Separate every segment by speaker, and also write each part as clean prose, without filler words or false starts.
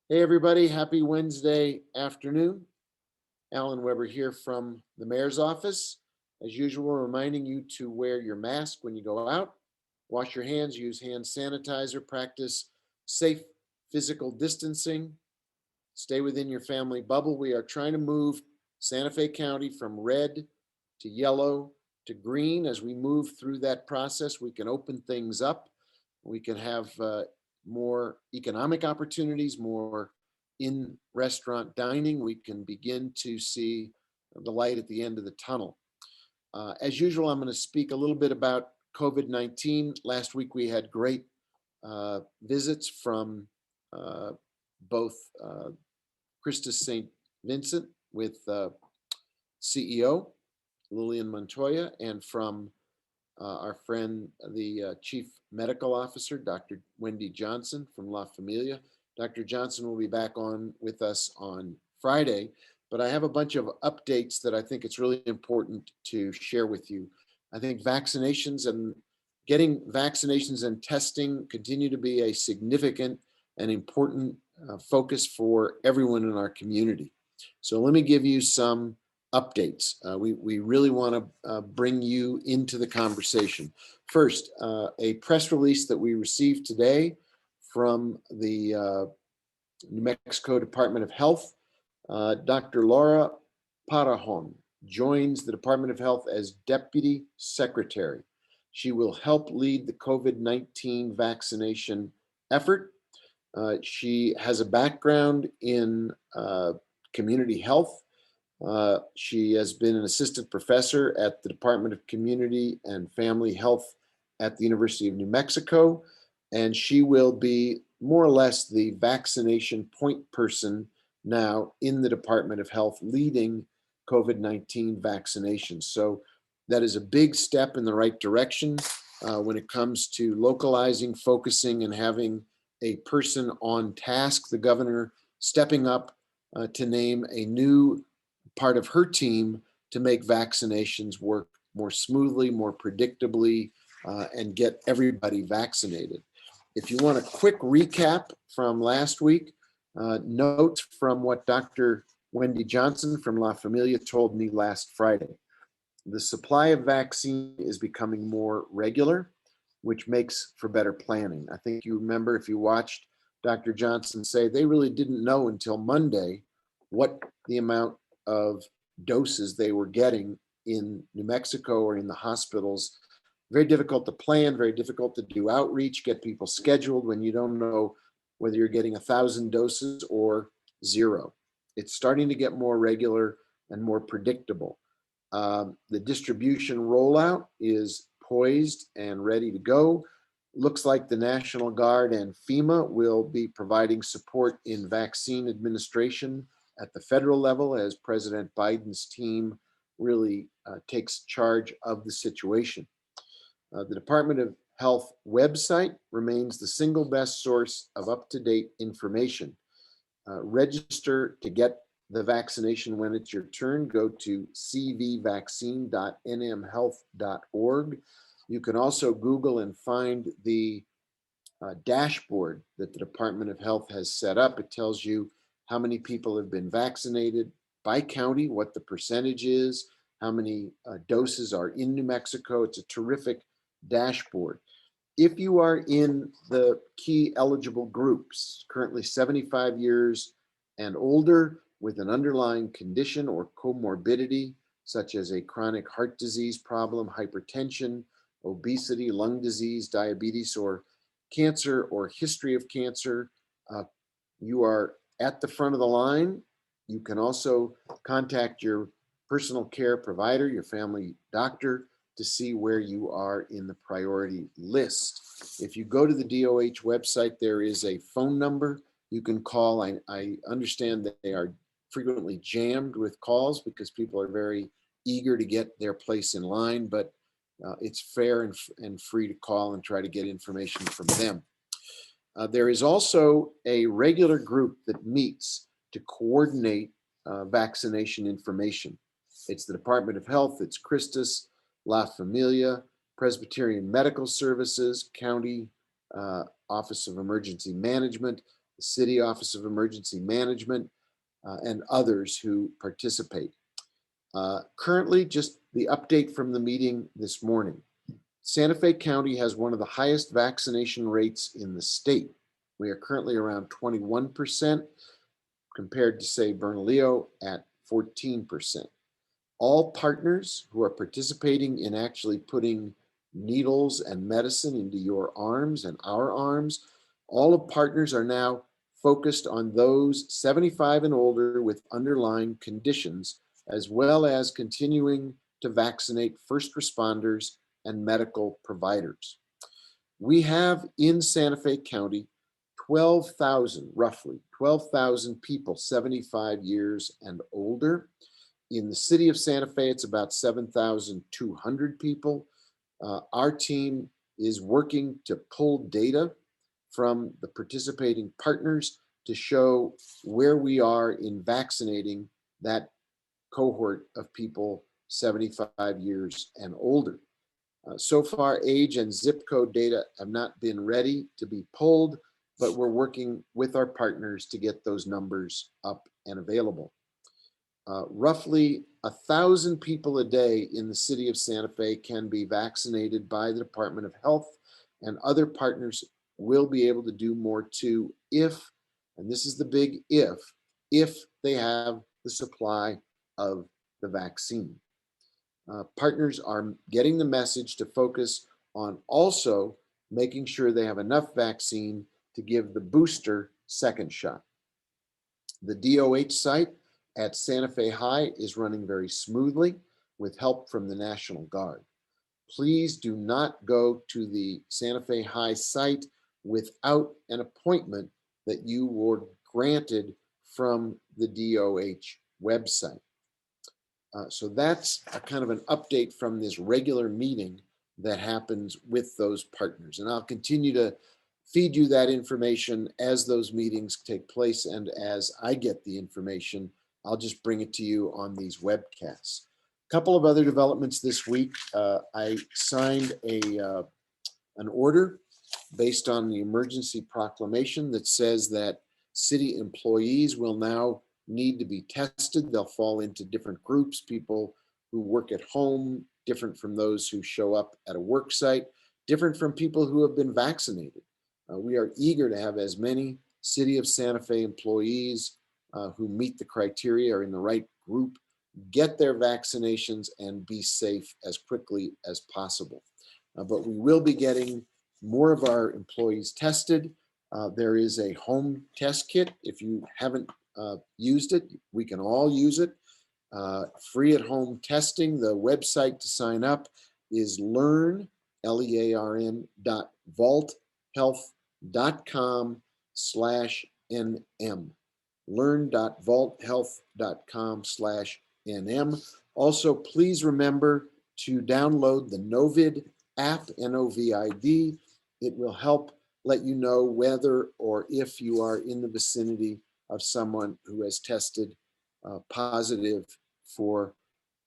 Speaker 1: Hey, everybody. Happy Wednesday afternoon. Alan Weber here from the mayor's office. As usual, reminding you to wear your mask when you go out, wash your hands, use hand sanitizer, practice safe physical distancing, stay within your family bubble. We are trying to move Santa Fe County from red to yellow to green. As we move through that process, we can open things up. We can have more economic opportunities, more in restaurant dining. We can begin to see the light at the end of the tunnel. As usual, I'm going to speak a little bit about COVID-19. Last week, we had great visits from uh, both Christus St. Vincent with CEO Lillian Montoya, and from our friend, the Chief Medical Officer, Dr. Wendy Johnson from La Familia. Dr. Johnson will be back on with us on Friday, but I have a bunch of updates that I think it's really important to share with you. I think vaccinations and getting vaccinations and testing continue to be a significant and important focus for everyone in our community. So let me give you some updates. We really want to bring you into the conversation. First, a press release that we received today from the New Mexico Department of Health. Dr. Laura Parajon joins the Department of Health as Deputy Secretary. She will help lead the COVID-19 vaccination effort. She has a background in community health. She has been an assistant professor at the Department of Community and Family Health at the University of New Mexico, and she will be more or less the vaccination point person now in the Department of Health, leading COVID-19 vaccinations. So that is a big step in the right direction when it comes to localizing, focusing, and having a person on task. The governor stepping up to name a new part of her team to make vaccinations work more smoothly, more predictably, and get everybody vaccinated. If you want a quick recap from last week, note from what Dr. Wendy Johnson from La Familia told me last Friday. The supply of vaccine is becoming more regular, which makes for better planning. I think you remember, if you watched Dr. Johnson say, they really didn't know until Monday what the amount of doses they were getting in New Mexico or in the hospitals. Very difficult to plan, very difficult to do outreach, get people scheduled when you don't know whether you're getting 1,000 doses or zero. It's starting to get more regular and more predictable. The distribution rollout is poised and ready to go. Looks like the National Guard and FEMA will be providing support in vaccine administration at the federal level as President Biden's team really takes charge of the situation. The Department of Health website remains the single best source of up-to-date information. Register to get the vaccination when it's your turn. Go to cvvaccine.nmhealth.org. You can also Google and find the dashboard that the Department of Health has set up. It tells you how many people have been vaccinated by county, what the percentage is, how many doses are in New Mexico. It's a terrific dashboard. If you are in the key eligible groups, currently 75 years and older, with an underlying condition or comorbidity, such as a chronic heart disease problem, hypertension, obesity, lung disease, diabetes, or cancer, or history of cancer, you are at the front of the line. You can also contact your personal care provider, your family doctor, to see where you are in the priority list. If you go to the DOH website, there is a phone number you can call. I understand that they are frequently jammed with calls because people are very eager to get their place in line, but it's fair and free to call and try to get information from them. There is also a regular group that meets to coordinate vaccination information. It's the Department of Health, it's Christus, La Familia, Presbyterian Medical Services, County Office of Emergency Management, the City Office of Emergency Management, and others who participate. Currently, just the update from the meeting this morning. Santa Fe County has one of the highest vaccination rates in the state. We are currently around 21% compared to, say, Bernalillo at 14%. All partners who are participating in actually putting needles and medicine into your arms and our arms, all of partners are now focused on those 75 and older with underlying conditions, as well as continuing to vaccinate first responders and medical providers. We have in Santa Fe County 12,000, roughly 12,000 people 75 years and older. In the city of Santa Fe, it's about 7,200 people. Our team is working to pull data from the participating partners to show where we are in vaccinating that cohort of people 75 years and older. So far, age and zip code data have not been ready to be pulled, but we're working with our partners to get those numbers up and available. Roughly 1,000 people a day in the city of Santa Fe can be vaccinated by the Department of Health, and other partners will be able to do more too if, and this is the big if they have the supply of the vaccine. Partners are getting the message to focus on also making sure they have enough vaccine to give the booster second shot. The DOH site at Santa Fe High is running very smoothly with help from the National Guard. Please do not go to the Santa Fe High site without an appointment that you were granted from the DOH website. So that's a kind of an update from this regular meeting that happens with those partners. And I'll continue to feed you that information as those meetings take place, and as I get the information, I'll just bring it to you on these webcasts. A couple of other developments this week. I signed an order based on the emergency proclamation that says that city employees will now need to be tested. They'll fall into different groups, people who work at home, different from those who show up at a work site, different from people who have been vaccinated. We are eager to have as many City of Santa Fe employees who meet the criteria, are in the right group, get their vaccinations and be safe as quickly as possible. But we will be getting more of our employees tested. There is a home test kit. If you haven't used it, we can all use it. Free at home testing. The website to sign up is learn.vaulthealth.com/NM. learn.vaulthealth.com/NM. Also, please remember to download the Novid app, NOVID. It will help let you know whether or if you are in the vicinity of someone who has tested positive for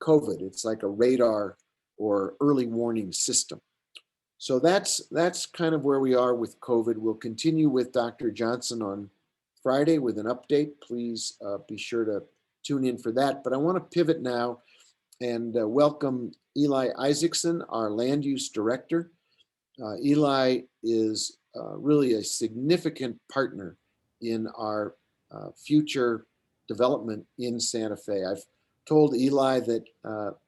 Speaker 1: COVID. It's like a radar or early warning system. So that's kind of where we are with COVID. We'll continue with Dr. Johnson on Friday with an update. Please be sure to tune in for that. But I want to pivot now and welcome Eli Isaacson, our land use director. Eli is really a significant partner in our future development in Santa Fe. I've told Eli that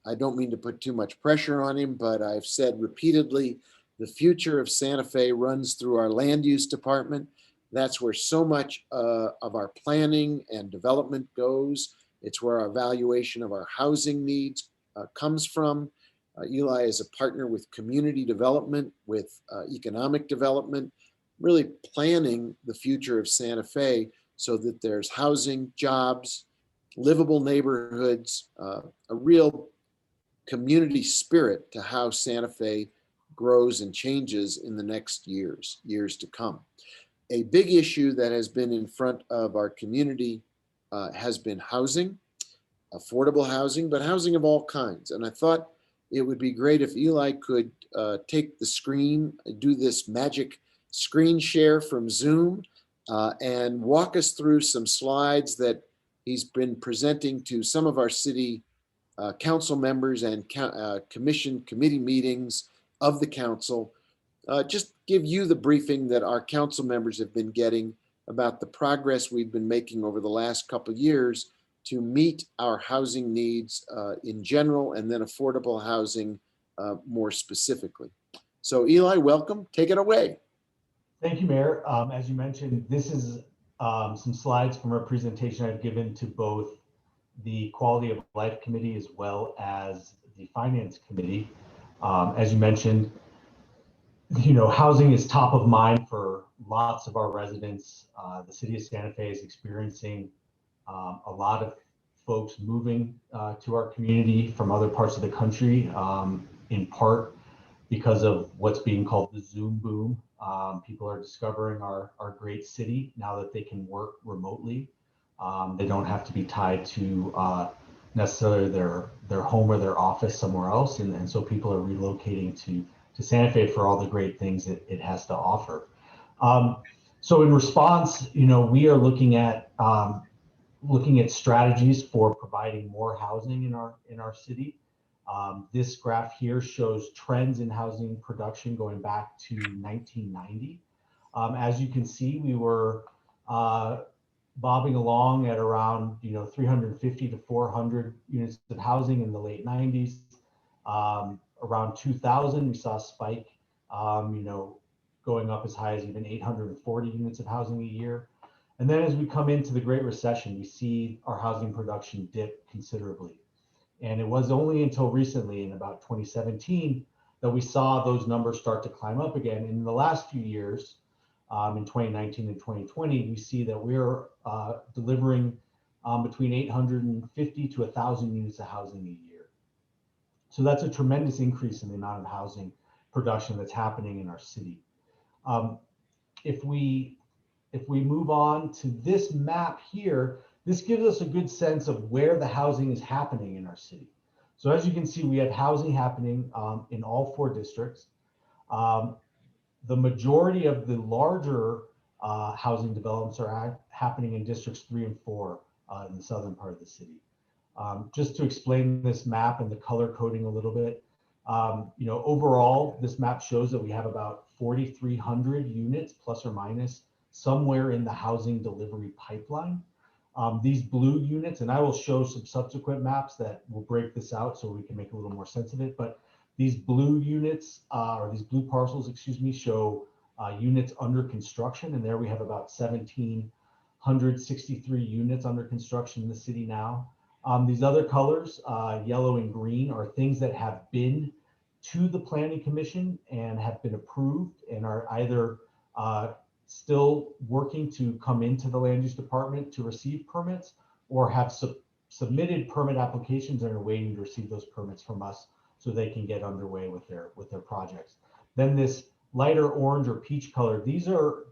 Speaker 1: I don't mean to put too much pressure on him, but I've said repeatedly, the future of Santa Fe runs through our land use department. That's where so much of our planning and development goes. It's where our evaluation of our housing needs comes from. Eli is a partner with community development, with economic development, really planning the future of Santa Fe so that there's housing, jobs, livable neighborhoods, a real community spirit to how Santa Fe grows and changes in the next years to come. A big issue that has been in front of our community has been housing, affordable housing, but housing of all kinds. And I thought it would be great if Eli could take the screen, do this magic screen share from Zoom, and walk us through some slides that he's been presenting to some of our city council members and committee meetings of the council. Just give you the briefing that our council members have been getting about the progress we've been making over the last couple of years to meet our housing needs in general, and then affordable housing more specifically. So Eli, welcome. Take it away.
Speaker 2: Thank you, Mayor. As you mentioned, this is some slides from a presentation I've given to both the Quality of Life Committee as well as the Finance Committee. As you mentioned, housing is top of mind for lots of our residents. The city of Santa Fe is experiencing a lot of folks moving to our community from other parts of the country, in part because of what's being called the Zoom boom. People are discovering our great city now that they can work remotely. They don't have to be tied to necessarily their home or their office somewhere else. And so people are relocating to Santa Fe for all the great things that it has to offer. So in response, we are looking at strategies for providing more housing in our city. This graph here shows trends in housing production going back to 1990. As you can see, we were bobbing along at around 350 to 400 units of housing in the late 90s. Around 2000, we saw a spike, going up as high as even 840 units of housing a year. And then as we come into the Great Recession, we see our housing production dip considerably. And it was only until recently, in about 2017, that we saw those numbers start to climb up again. In the last few years, in 2019 and 2020, we see that we're delivering between 850 to 1,000 units of housing a year. So that's a tremendous increase in the amount of housing production that's happening in our city. If we move on to this map here, this gives us a good sense of where the housing is happening in our city. So as you can see, we have housing happening in all 4 districts. The majority of the larger housing developments are happening in districts 3 and 4 in the southern part of the city. Just to explain this map and the color coding a little bit, overall, this map shows that we have about 4,300 units plus or minus somewhere in the housing delivery pipeline. These blue units, and I will show some subsequent maps that will break this out so we can make a little more sense of it, but these blue units, or these blue parcels, excuse me, show units under construction, and there we have about 1,763 units under construction in the city now. These other colors, yellow and green, are things that have been to the Planning Commission and have been approved and are either still working to come into the Land Use Department to receive permits, or have submitted permit applications and are waiting to receive those permits from us so they can get underway with their projects. Then this lighter orange or peach color, these are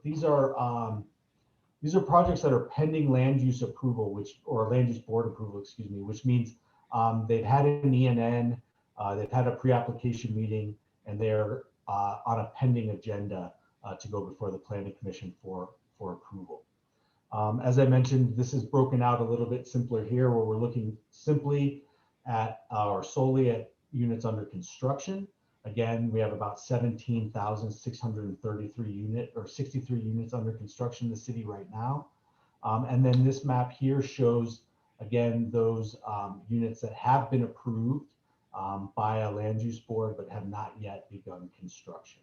Speaker 2: projects that are pending land use approval, or land use board approval, excuse me, which means they've had an ENN, they've had a pre-application meeting, and they're on a pending agenda to go before the Planning Commission for approval. As I mentioned, this is broken out a little bit simpler here, where we're looking simply at or solely at units under construction. Again, we have about 17,633 units, or 63 units under construction in the city right now. And then this map here shows, again, those units that have been approved by a land use board but have not yet begun construction.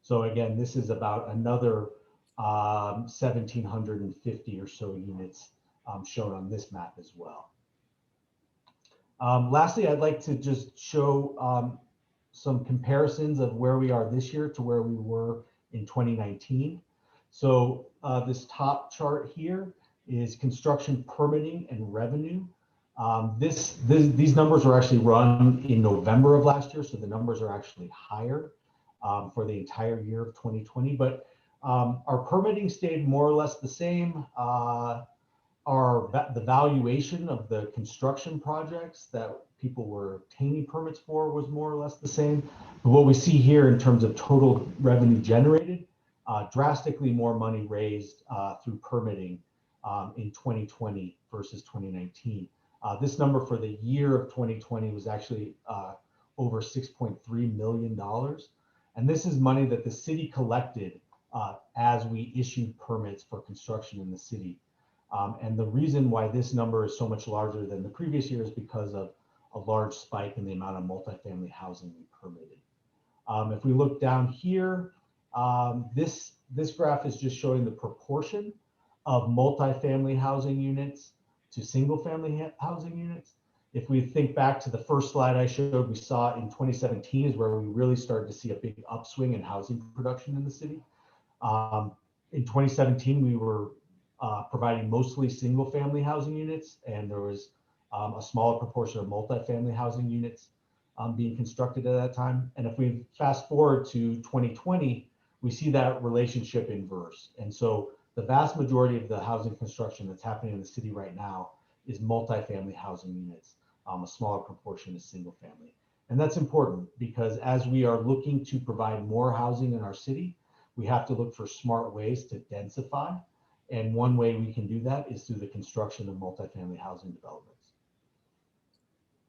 Speaker 2: So again, this is about another 1,750 or so units shown on this map as well. Lastly, I'd like to just show some comparisons of where we are this year to where we were in 2019. So this top chart here is construction permitting and revenue. These numbers were actually run in November of last year, so the numbers are actually higher for the entire year of 2020. But our permitting stayed more or less the same. The valuation of the construction projects that people were obtaining permits for was more or less the same. But what we see here in terms of total revenue generated drastically more money raised through permitting in 2020 versus 2019. This number for the year of 2020 was actually over $6.3 million. And this is money that the city collected as we issued permits for construction in the city. And the reason why this number is so much larger than the previous year is because of a large spike in the amount of multifamily housing we permitted. If we look down here, this graph is just showing the proportion of multifamily housing units to single family housing units. If we think back to the first slide I showed, we saw in 2017 is where we really started to see a big upswing in housing production in the city. In 2017, we were providing mostly single family housing units, and there was a smaller proportion of multifamily housing units being constructed at that time. And if we fast forward to 2020, we see that relationship inverse. And so the vast majority of the housing construction that's happening in the city right now is multifamily housing units. A smaller proportion is single family. And that's important because as we are looking to provide more housing in our city, we have to look for smart ways to densify. And one way we can do that is through the construction of multifamily housing developments.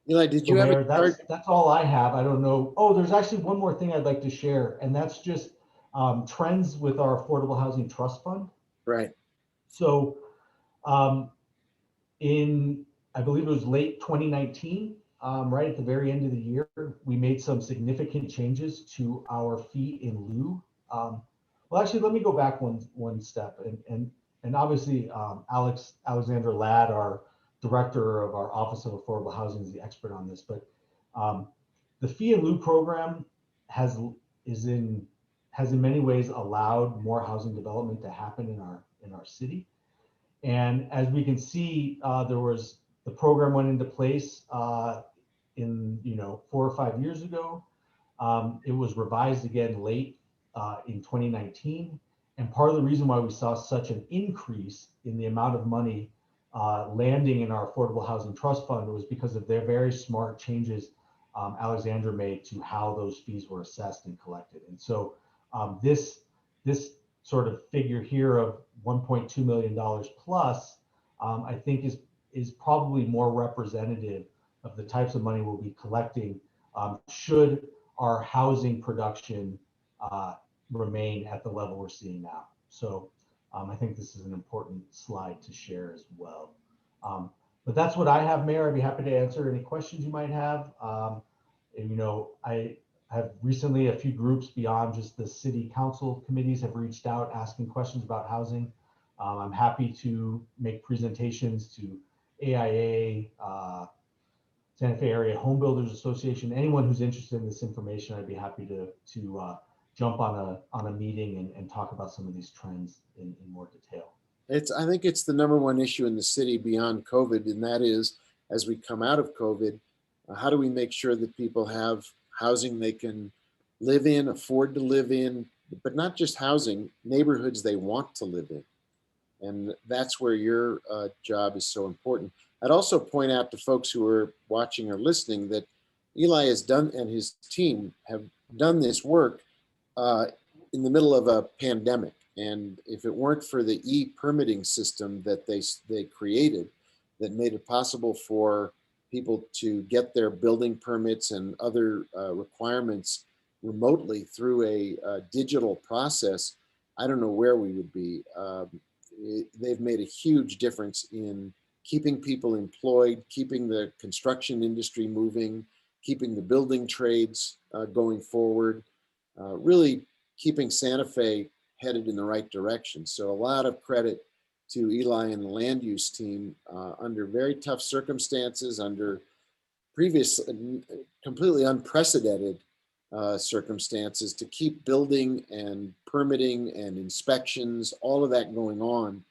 Speaker 1: Eli, did
Speaker 2: So
Speaker 1: you have
Speaker 2: Mayor,
Speaker 1: a chart?
Speaker 2: that's all I have. I don't know. Oh, there's actually one more thing I'd like to share, and that's just trends with our Affordable Housing Trust Fund.
Speaker 1: Right.
Speaker 2: So um, in, I believe it was late 2019, right at the very end of the year, we made some significant changes to our fee in lieu. Well, actually, let me go back one step, and obviously Alexandra Ladd, our director of our Office of Affordable Housing, is the expert on this. But the fee in lieu program has in many ways allowed more housing development to happen in our city. And as we can see, the program went into place in 4 or 5 years ago. It was revised again late in 2019. And part of the reason why we saw such an increase in the amount of money landing in our Affordable Housing Trust Fund was because of their very smart changes Alexandra made to how those fees were assessed and collected. And so this sort of figure here of $1.2 million plus, I think is probably more representative of the types of money we'll be collecting should our housing production remain at the level we're seeing now. So I think this is an important slide to share as well. But that's what I have, Mayor. I'd be happy to answer any questions you might have. I have recently, a few groups beyond just the city council committees have reached out asking questions about housing. I'm happy to make presentations to AIA, Santa Fe Area Home Builders Association, anyone who's interested in this information. I'd be happy to jump on a meeting and talk about some of these trends in more detail.
Speaker 1: I think it's the number one issue in the city beyond COVID, and that is, as we come out of COVID, how do we make sure that people have housing they can live in, afford to live in, but not just housing, neighborhoods they want to live in. And that's where your job is so important. I'd also point out to folks who are watching or listening that Eli has done, and his team have done this work in the middle of a pandemic. And if it weren't for the e-permitting system that they created that made it possible for people to get their building permits and other requirements remotely through a digital process, I don't know where we would be. They've made a huge difference in keeping people employed, keeping the construction industry moving, keeping the building trades going forward, really keeping Santa Fe headed in the right direction. So a lot of credit to Eli and the land use team under very tough circumstances, under previous completely unprecedented circumstances, to keep building and permitting and inspections, all of that going on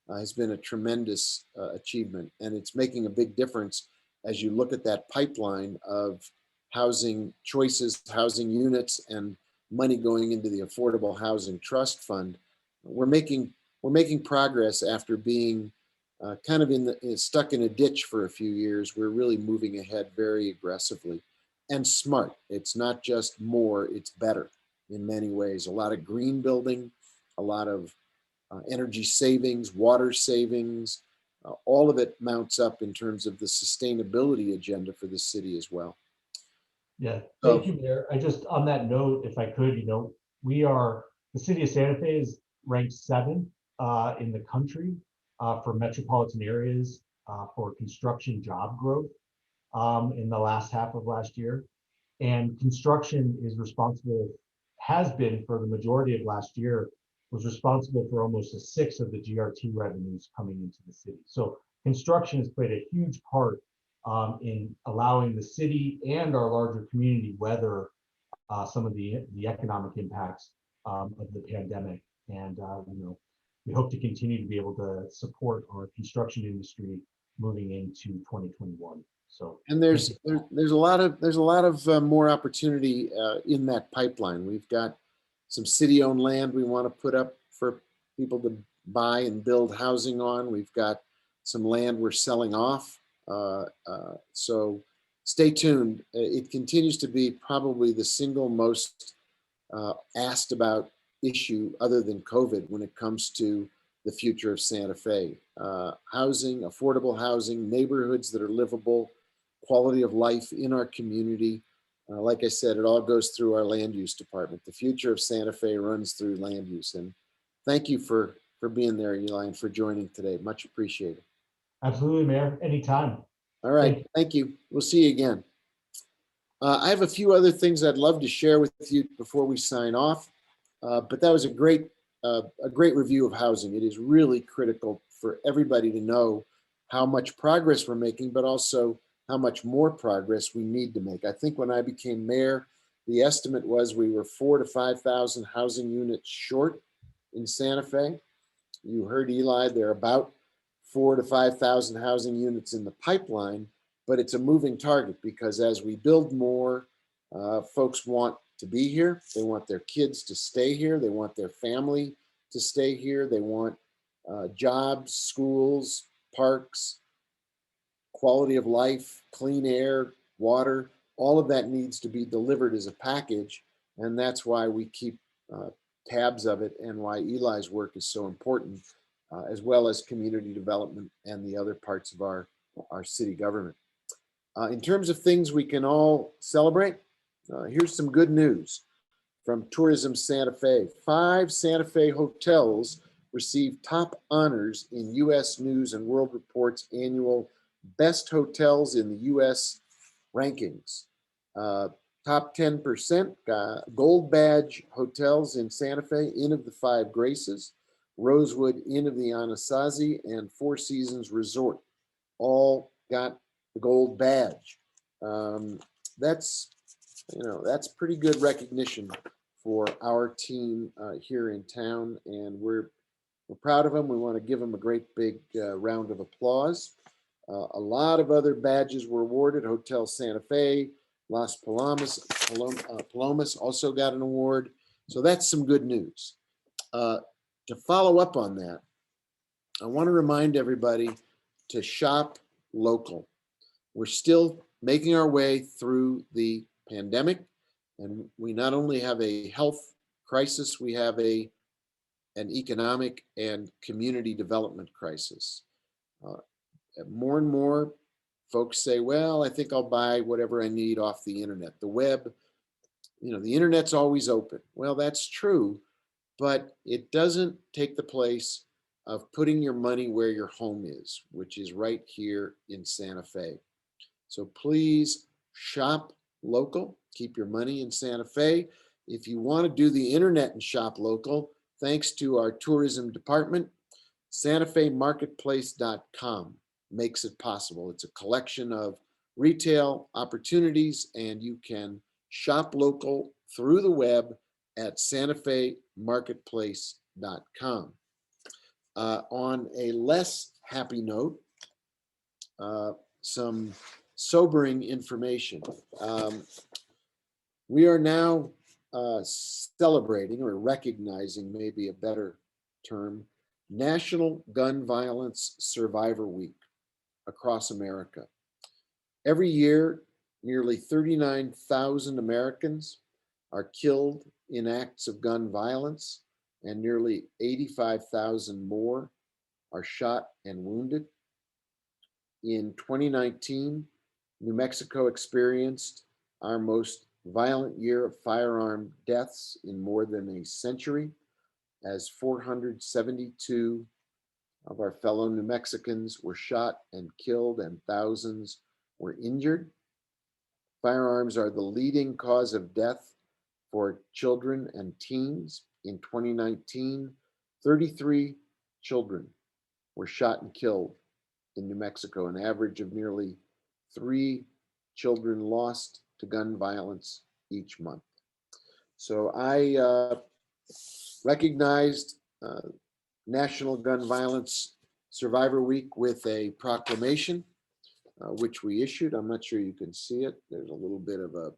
Speaker 1: has been a tremendous achievement. And it's making a big difference as you look at that pipeline of housing choices, housing units, and money going into the Affordable Housing Trust Fund. We're making progress after being kind of stuck in a ditch for a few years. We're really moving ahead very aggressively and smart. It's not just more, it's better in many ways. A lot of green building, a lot of energy savings, water savings. All of it mounts up in terms of the sustainability agenda for the city as well.
Speaker 2: Yeah, thank
Speaker 1: So,
Speaker 2: you, Mayor. I just, on that note, if I could, the city of Santa Fe is ranked 7th in the country for metropolitan areas for construction job growth in the last half of last year. And construction has been for the majority of last year, was responsible for almost a sixth of the GRT revenues coming into the city. So construction has played a huge part in allowing the city and our larger community weather some of the economic impacts of the pandemic. And we hope to continue to be able to support our construction industry moving into 2021. So
Speaker 1: and
Speaker 2: thank you.
Speaker 1: there's a lot of more opportunity in that pipeline. We've got some city-owned land we want to put up for people to buy and build housing on. We've got some land we're selling off. So stay tuned. It continues to be probably the single most asked about issue other than COVID when it comes to the future of Santa Fe. Housing, affordable housing, neighborhoods that are livable, quality of life in our community. Like I said, it all goes through our land use department. The future of Santa Fe runs through land use. And thank you for being there, Eli, and for joining today. Much appreciated.
Speaker 2: Absolutely, Mayor. Anytime.
Speaker 1: All right.
Speaker 2: Thank you.
Speaker 1: Thank you. We'll see you again. I have a few other things I'd love to share with you before we sign off, but that was a great review of housing. It is really critical for everybody to know how much progress we're making, but also how much more progress we need to make. I think when I became mayor, the estimate was we were 4,000 to 5,000 housing units short in Santa Fe. You heard Eli, there are about 4,000 to 5,000 housing units in the pipeline, but it's a moving target because as we build more, folks want to be here. They want their kids to stay here. They want their family to stay here. They want jobs, schools, parks, quality of life, clean air, water. All of that needs to be delivered as a package. And that's why we keep tabs of it and why Eli's work is so important, as well as community development and the other parts of our city government. In terms of things we can all celebrate, here's some good news from Tourism Santa Fe. 5 Santa Fe hotels received top honors in U.S. News and World Report's annual Best Hotels in the U.S. rankings. Top 10% Gold Badge hotels in Santa Fe, Inn of the Five Graces, Rosewood Inn of the Anasazi, and Four Seasons Resort all got the gold badge. That's pretty good recognition for our team here in town, and we're proud of them. We want to give them a great big round of applause. A lot of other badges were awarded. Hotel Santa Fe, Las Palomas also got an award. So that's some good news. To follow up on that, I want to remind everybody to shop local. We're still making our way through the pandemic, and we not only have a health crisis, we have an economic and community development crisis. More and more folks say, well, I think I'll buy whatever I need off the internet. The web, the internet's always open. Well, that's true, but it doesn't take the place of putting your money where your home is, which is right here in Santa Fe. So please shop local, keep your money in Santa Fe. If you want to do the internet and shop local, thanks to our tourism department, SantaFeMarketplace.com makes it possible. It's a collection of retail opportunities, and you can shop local through the web at SantaFeMarketplace.com. On a less happy note, some sobering information. We are now celebrating, or recognizing, maybe a better term, National Gun Violence Survivor Week across America. Every year, nearly 39,000 Americans are killed in acts of gun violence, and nearly 85,000 more are shot and wounded. In 2019, New Mexico experienced our most violent year of firearm deaths in more than a century, as 472 of our fellow New Mexicans were shot and killed, and thousands were injured. Firearms are the leading cause of death for children and teens. In 2019, 33 children were shot and killed in New Mexico, an average of nearly 3 children lost to gun violence each month. So I recognized National Gun Violence Survivor Week with a proclamation, which we issued. I'm not sure you can see it. There's a little bit of a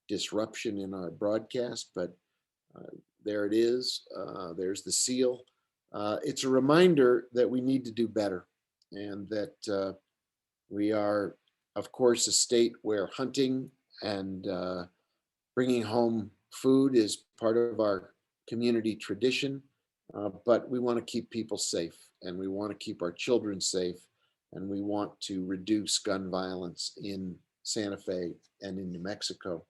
Speaker 1: disruption in our broadcast, but there it is. There's the seal. It's a reminder that we need to do better, and that we are, of course, a state where hunting and bringing home food is part of our community tradition, but we want to keep people safe, and we want to keep our children safe, and we want to reduce gun violence in Santa Fe and in New Mexico.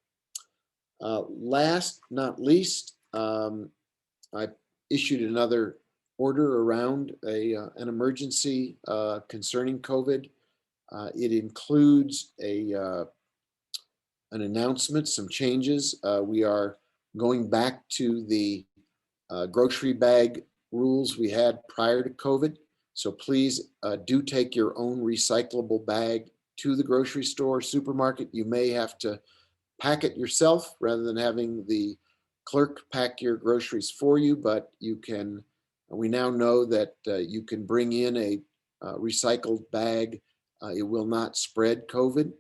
Speaker 1: Last not least, I issued another order around an emergency concerning COVID. It includes an announcement, some changes. We are going back to the grocery bag rules we had prior to COVID. So please do take your own recyclable bag to the grocery store, supermarket. You may have to pack it yourself rather than having the clerk pack your groceries for you, but you can, we now know that you can bring in a recycled bag. It will not spread COVID.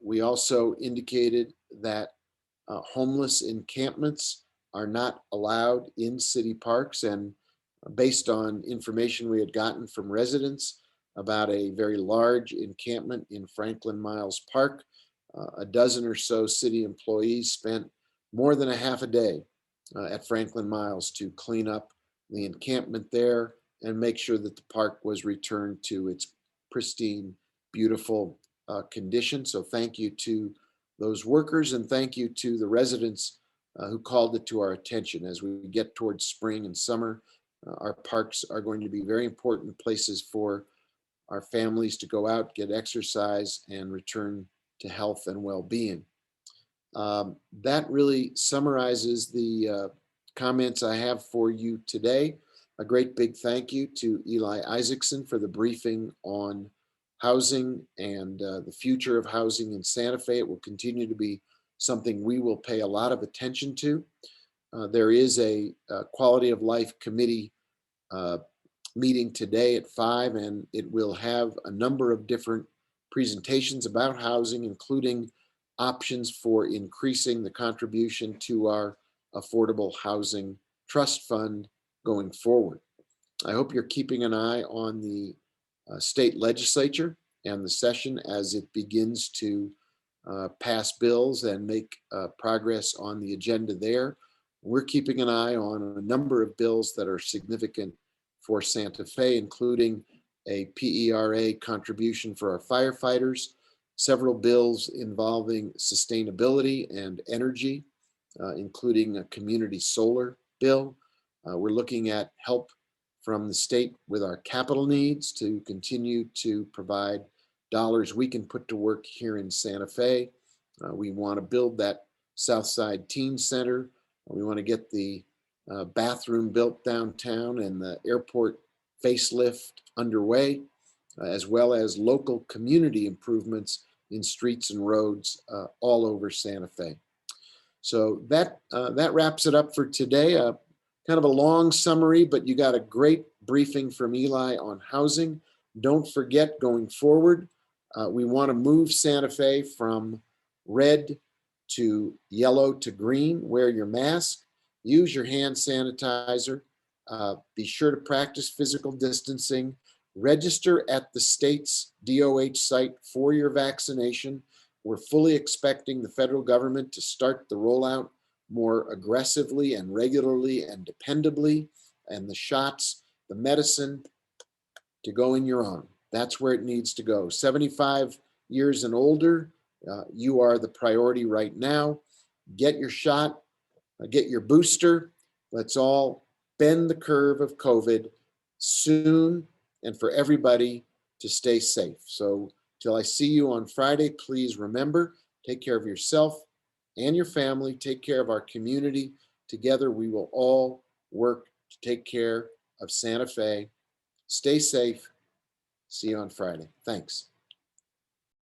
Speaker 1: We also indicated that homeless encampments are not allowed in city parks, and based on information we had gotten from residents about a very large encampment in Franklin Miles Park, a dozen or so city employees spent more than a half a day at Franklin Miles to clean up the encampment there and make sure that the park was returned to its pristine, beautiful condition. So thank you to those workers, and thank you to the residents who called it to our attention. As we get towards spring and summer, our parks are going to be very important places for our families to go out, get exercise, and return to health and well-being. That really summarizes the comments I have for you today. A great big thank you to Eli Isaacson for the briefing on housing and the future of housing in Santa Fe. It will continue to be something we will pay a lot of attention to. There is a quality of life committee meeting today at 5, and it will have a number of different presentations about housing, including options for increasing the contribution to our affordable housing trust fund going forward. I hope you're keeping an eye on the state legislature and the session as it begins to pass bills and make progress on the agenda there. We're keeping an eye on a number of bills that are significant for Santa Fe, including a PERA contribution for our firefighters, several bills involving sustainability and energy, including a community solar bill. We're looking at help from the state with our capital needs to continue to provide dollars we can put to work here in Santa Fe. We want to build that Southside Teen Center. We want to get the bathroom built downtown and the airport facelift underway, as well as local community improvements in streets and roads all over Santa Fe. So that wraps it up for today. Kind of a long summary, but you got a great briefing from Eli on housing. Don't forget, going forward, we want to move Santa Fe from red to yellow to green. Wear your mask, use your hand sanitizer, be sure to practice physical distancing, register at the state's DOH site for your vaccination. We're fully expecting the federal government to start the rollout more aggressively and regularly and dependably, and the shots, the medicine to go in your arm. That's where it needs to go. 75 years and older, you are the priority right now. Get your shot, get your booster. Let's all bend the curve of COVID soon, and for everybody to stay safe. So till I see you on Friday, please remember, take care of yourself and your family, take care of our community. Together, we will all work to take care of Santa Fe. Stay safe. See you on Friday. Thanks.